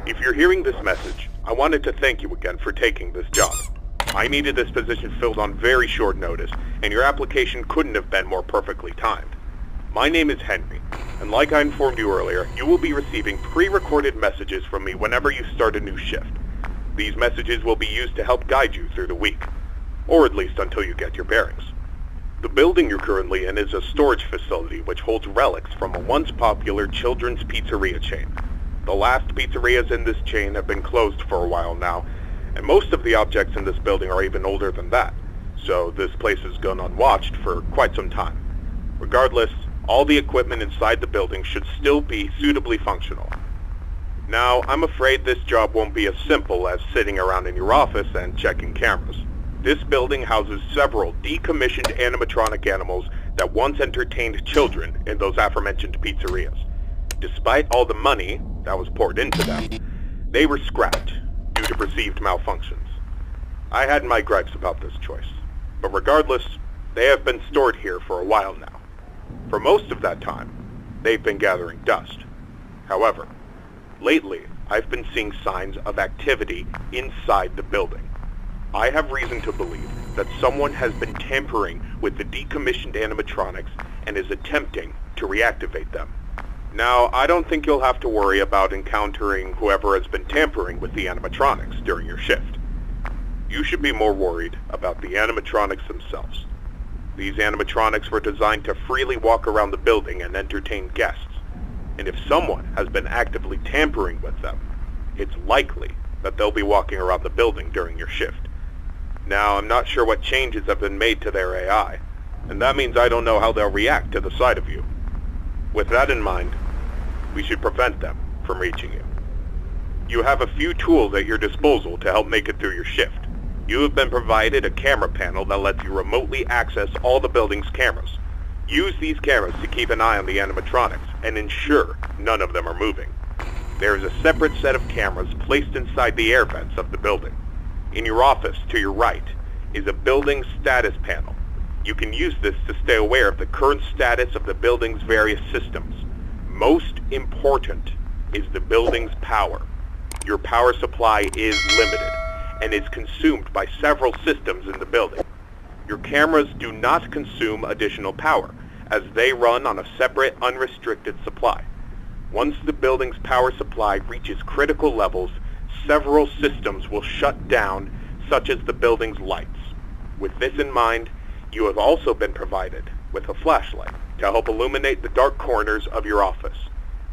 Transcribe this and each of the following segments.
If you're hearing this message, I wanted to thank you again for taking this job. I needed this position filled on very short notice, and your application couldn't have been more perfectly timed. My name is Henry, and like I informed you earlier, you will be receiving pre-recorded messages from me whenever you start a new shift. These messages will be used to help guide you through the week, or at least until you get your bearings. The building you're currently in is a storage facility which holds relics from a once popular children's pizzeria chain. The last pizzerias in this chain have been closed for a while now, and most of the objects in this building are even older than that, so this place has gone unwatched for quite some time. Regardless, all the equipment inside the building should still be suitably functional. Now, I'm afraid this job won't be as simple as sitting around in your office and checking cameras. This building houses several decommissioned animatronic animals that once entertained children in those aforementioned pizzerias. Despite all the money that was poured into them, they were scrapped due to perceived malfunctions. I had my gripes about this choice, but regardless, they have been stored here for a while now. For most of that time, they've been gathering dust. However, lately, I've been seeing signs of activity inside the building. I have reason to believe that someone has been tampering with the decommissioned animatronics and is attempting to reactivate them. Now, I don't think you'll have to worry about encountering whoever has been tampering with the animatronics during your shift. You should be more worried about the animatronics themselves. These animatronics were designed to freely walk around the building and entertain guests, and if someone has been actively tampering with them, it's likely that they'll be walking around the building during your shift. Now, I'm not sure what changes have been made to their AI, and that means I don't know how they'll react to the sight of you. With that in mind, we should prevent them from reaching you. You have a few tools at your disposal to help make it through your shift. You have been provided a camera panel that lets you remotely access all the building's cameras. Use these cameras to keep an eye on the animatronics and ensure none of them are moving. There is a separate set of cameras placed inside the air vents of the building. In your office to your right is a building status panel. You can use this to stay aware of the current status of the building's various systems. Most important is the building's power. Your power supply is limited and is consumed by several systems in the building. Your cameras do not consume additional power, as they run on a separate unrestricted supply. Once the building's power supply reaches critical levels, several systems will shut down, such as the building's lights. With this in mind, you have also been provided with a flashlight to help illuminate the dark corners of your office.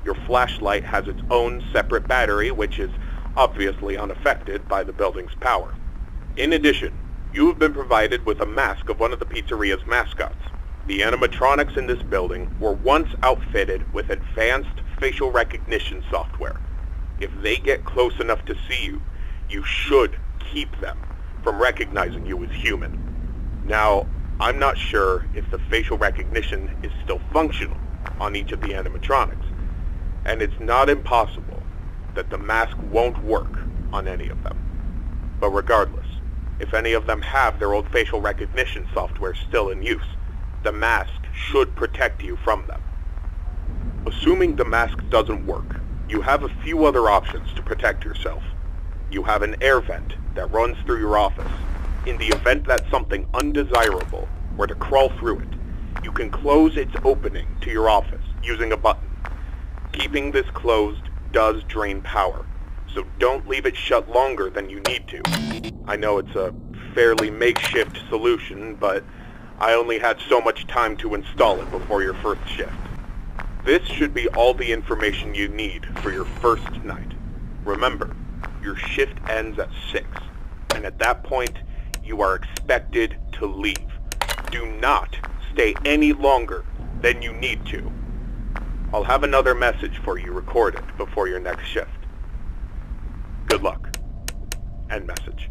Your flashlight has its own separate battery, which is obviously unaffected by the building's power. In addition, you have been provided with a mask of one of the pizzeria's mascots. The animatronics in this building were once outfitted with advanced facial recognition software. If they get close enough to see you, you should keep them from recognizing you as human. Now, I'm not sure if the facial recognition is still functional on each of the animatronics, and it's not impossible that the mask won't work on any of them. But regardless, if any of them have their old facial recognition software still in use, the mask should protect you from them. Assuming the mask doesn't work, you have a few other options to protect yourself. You have an air vent that runs through your office. In the event that something undesirable were to crawl through it, you can close its opening to your office using a button. Keeping this closed does drain power, so don't leave it shut longer than you need to. I know it's a fairly makeshift solution, but I only had so much time to install it before your first shift. This should be all the information you need for your first night. Remember, your shift ends at 6, and at that point, you are expected to leave. Do not stay any longer than you need to. I'll have another message for you recorded before your next shift. Good luck. End message.